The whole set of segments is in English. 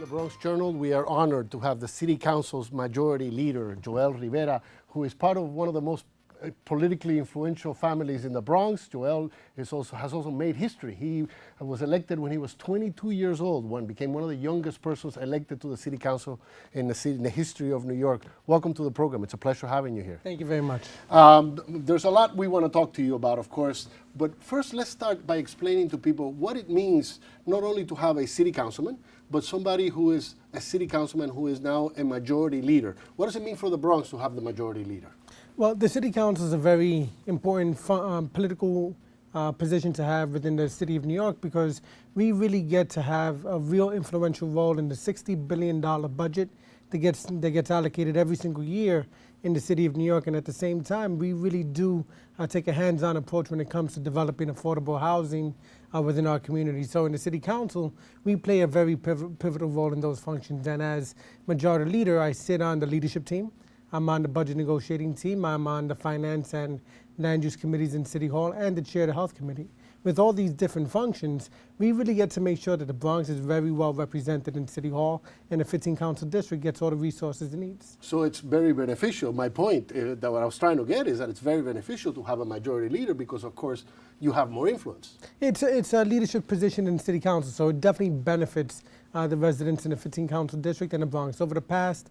the Bronx Journal. We are honored to have the City Council's majority leader, Joel Rivera, who is part of one of the most politically influential families in the Bronx. Joel has also made history. He was elected when he was 22 years old, became one of the youngest persons elected to the City Council in the history of New York. Welcome to the program. It's a pleasure having you here. Thank you very much. There's a lot we want to talk to you about, of course, but first let's start by explaining to people what it means not only to have a city councilman, but somebody who is a city councilman who is now a majority leader. What does it mean for the Bronx to have the majority leader? Well, the City Council is a very important political position to have within the City of New York, because we really get to have a real influential role in the $60 billion budget that gets allocated every single year in the City of New York. And at the same time, we really do take a hands-on approach when it comes to developing affordable housing within our community. So in the City Council, we play a very pivotal role in those functions. And as majority leader, I sit on the leadership team. I'm on the budget negotiating team. I'm on the finance and land use committees in City Hall and the chair of the health committee. With all these different functions, we really get to make sure that the Bronx is very well represented in City Hall, and the 15 council district gets all the resources it needs. So it's very beneficial. My point that what I was trying to get is that it's very beneficial to have a majority leader because, of course, you have more influence. It's a leadership position in City Council, so it definitely benefits the residents in the 15 council district and the Bronx. Over the past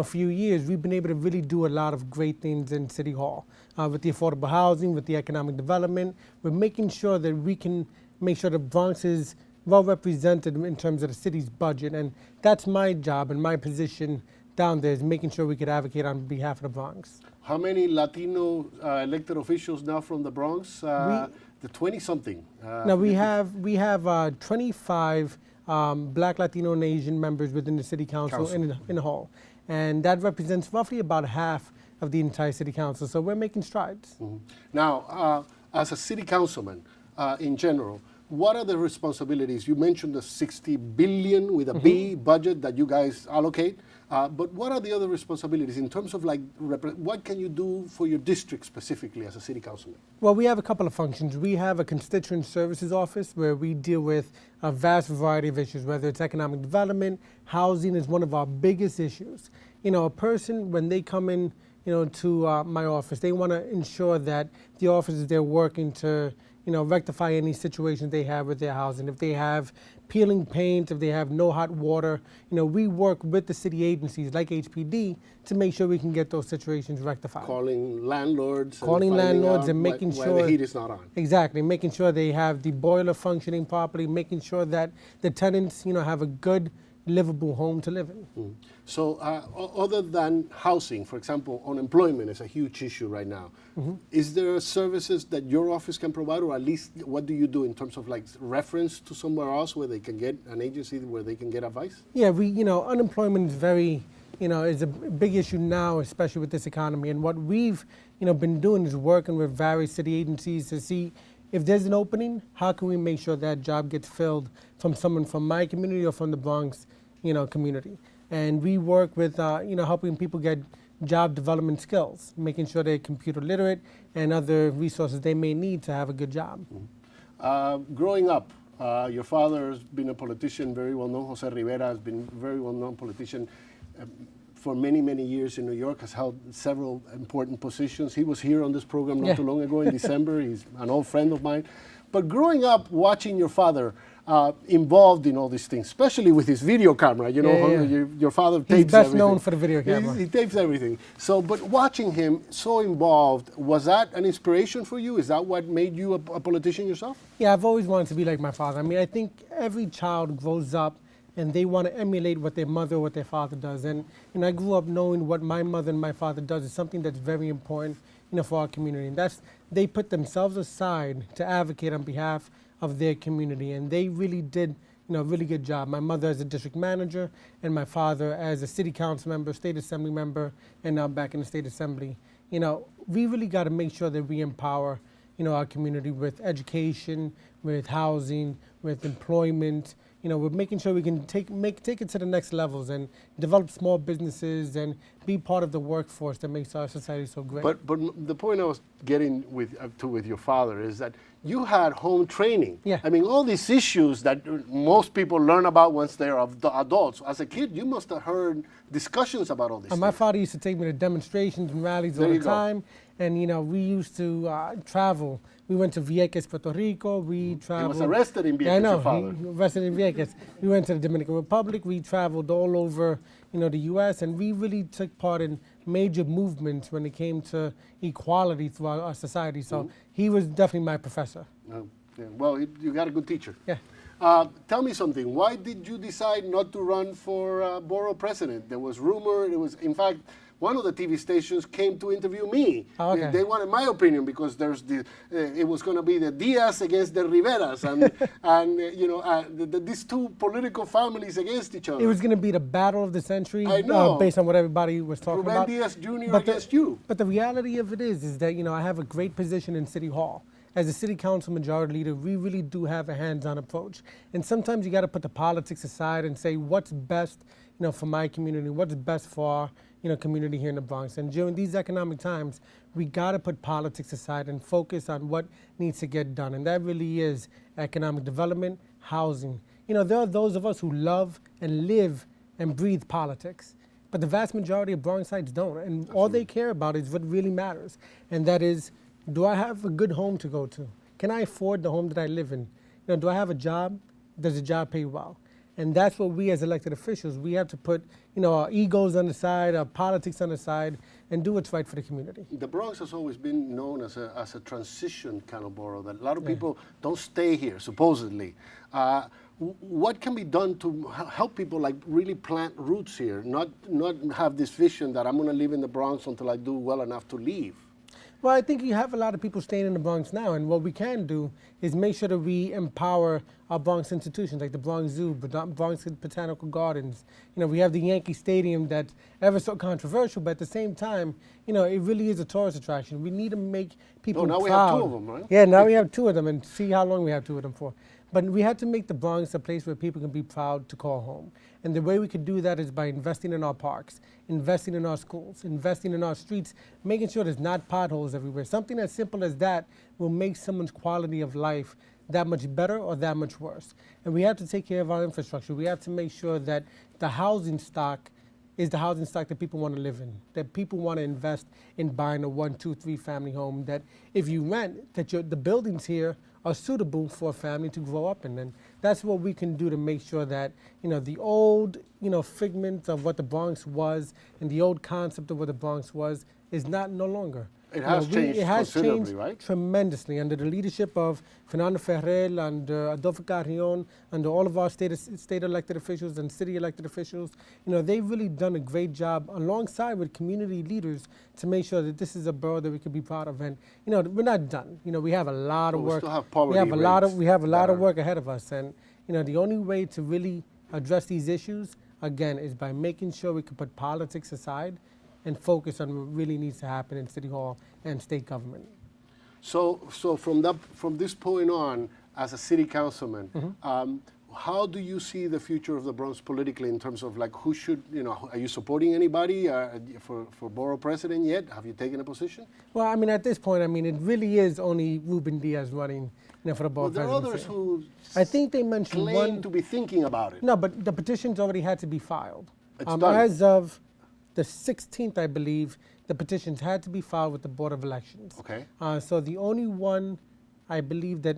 few years, we've been able to really do a lot of great things in City Hall with the affordable housing, with the economic development. We're making sure that we can make sure the Bronx is well represented in terms of the city's budget, and that's my job and my position down there, is making sure we could advocate on behalf of the Bronx. How many Latino elected officials now from the Bronx? The 20-something. Now we have 25 Black, Latino, and Asian members within the City Council. In the hall, and that represents roughly about half of the entire City Council. So we're making strides. Mm-hmm. Now, as a city councilman, in general, what are the responsibilities? You mentioned the $60 billion with a B budget that you guys allocate, but what are the other responsibilities in terms of what can you do for your district specifically as a city councilman? Well, we have a couple of functions. We have a constituent services office where we deal with a vast variety of issues, whether it's economic development. Housing is one of our biggest issues. A person, when they come in to my office, they want to ensure that the office is there working to rectify any situations they have with their housing. If they have peeling paint, if they have no hot water, we work with the city agencies like HPD to make sure we can get those situations rectified. Calling landlords and making sure the heat is not on. Exactly, making sure they have the boiler functioning properly, making sure that the tenants have a good, livable home to live in. Mm. So other than housing, for example, unemployment is a huge issue right now. Is there services that your office can provide, or at least what do you do in terms of reference to somewhere else where they can get an agency where they can get advice? Yeah, unemployment is very, is a big issue now, especially with this economy. And what we've, been doing is working with various city agencies to see if there's an opening, how can we make sure that job gets filled from someone from my community or from the Bronx, community. And we work with, helping people get job development skills, making sure they're computer literate and other resources they may need to have a good job. Growing up, your father has been a politician, very well known. Jose Rivera has been a very well known politician for many, many years in New York, has held several important positions. He was here on this program not too long ago in December. He's an old friend of mine. But growing up, watching your father involved in all these things, especially with his video camera, your father tapes everything. He's best known for the video camera. He tapes everything. So, but watching him so involved, was that an inspiration for you? Is that what made you a politician yourself? Yeah, I've always wanted to be like my father. I mean, I think every child grows up and they want to emulate what their mother or what their father does. And I grew up knowing what my mother and my father does is something that's very important, for our community. And they put themselves aside to advocate on behalf of their community, and they really did, a really good job. My mother as a district manager, and my father as a city council member, state assembly member, and now back in the state assembly. We really got to make sure that we empower, our community with education, with housing, with employment, we're making sure we can take it to the next levels and develop small businesses and be part of the workforce that makes our society so great. But the point I was getting with your father is that you had home training. Yeah. I mean, all these issues that most people learn about once they're adults. As a kid, you must have heard discussions about all these My things. father used to take me to demonstrations and rallies There all you the go. time, and we used to travel. We went to Vieques, Puerto Rico. We traveled. He was arrested in Vieques, Yeah, I know. your father. He arrested in Vieques. We went to the Dominican Republic. We traveled all over, the U.S. and we really took part in major movements when it came to equality throughout our society. So he was definitely my professor. Oh, yeah. Well, you got a good teacher. Yeah. Tell me something. Why did you decide not to run for borough president? There was rumor. In fact, one of the TV stations came to interview me. Oh, okay. They wanted my opinion because it was going to be the Diaz against the Riveras, and these two political families against each other. It was going to be the battle of the century, I know. based on what everybody was talking Ruben about. Diaz Jr. But against you. But the reality of it is that I have a great position in City Hall. As a city council majority leader, we really do have a hands-on approach. And sometimes you got to put the politics aside and say what's best, for my community, what's best for our, community here in the Bronx. And during these economic times, we got to put politics aside and focus on what needs to get done. And that really is economic development, housing. There are those of us who love and live and breathe politics. But the vast majority of Bronxites don't. And all they care about is what really matters. And that is, do I have a good home to go to? Can I afford the home that I live in? Do I have a job? Does the job pay well? And that's what we as elected officials, we have to put, our egos on the side, our politics on the side, and do what's right for the community. The Bronx has always been known as a transition kind of borough, that a lot of people don't stay here, supposedly. What can be done to help people really plant roots here, not have this vision that I'm going to live in the Bronx until I do well enough to leave? Well, I think you have a lot of people staying in the Bronx now, and what we can do is make sure that we empower our Bronx institutions, like the Bronx Zoo, Bronx Botanical Gardens. We have the Yankee Stadium that's ever so controversial, but at the same time, it really is a tourist attraction. We need to make people now proud. we have two of them, right? Yeah, now we have two of them, and see how long we have two of them for. But we have to make the Bronx a place where people can be proud to call home. And the way we could do that is by investing in our parks, investing in our schools, investing in our streets, making sure there's not potholes everywhere. Something as simple as that will make someone's quality of life that much better or that much worse. And we have to take care of our infrastructure. We have to make sure that the housing stock is the housing stock that people want to live in, that people want to invest in buying a 1, 2, 3 family home, that if you rent, that the buildings here are suitable for a family to grow up in. And that's what we can do to make sure that, the old, figment of what the Bronx was and the old concept of what the Bronx was is no longer. It has changed considerably, right? Tremendously under the leadership of Fernando Ferrer and Adolfo Carrion, under all of our state elected officials and city elected officials. They've really done a great job alongside with community leaders to make sure that this is a borough that we can be proud of. And we're not done. We have a lot of work. We still have poverty we have a lot of rates work ahead of us. And the only way to really address these issues again is by making sure we can put politics aside and focus on what really needs to happen in City Hall and state government. So from this point on, as a city councilman, how do you see the future of the Bronx politically in terms of who should, are you supporting anybody for borough president yet? Have you taken a position? Well, at this point, it really is only Ruben Diaz running for the borough There are others presidency. who I think they mentioned claim to be thinking about it. No, but the petitions already had to be filed. It's done. As of the 16th, I believe, the petitions had to be filed with the Board of Elections. Okay. So the only one I believe that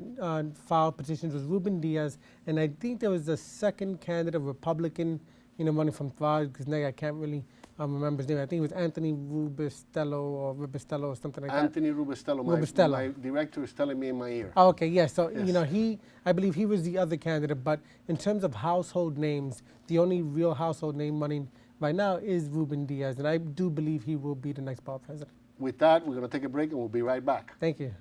filed petitions was Ruben Diaz, and I think there was a second candidate, Republican, running from Vargas Negra. I can't really remember his name. I think it was Anthony Rubistello or something like that. Anthony Rubistello. Rubistello. My director is telling me in my ear. Oh, okay, yes. So, Yes. I believe he was the other candidate, but in terms of household names, the only real household name running right now is Ruben Diaz, and I do believe he will be the next borough president. With that, we're going to take a break and we'll be right back. Thank you.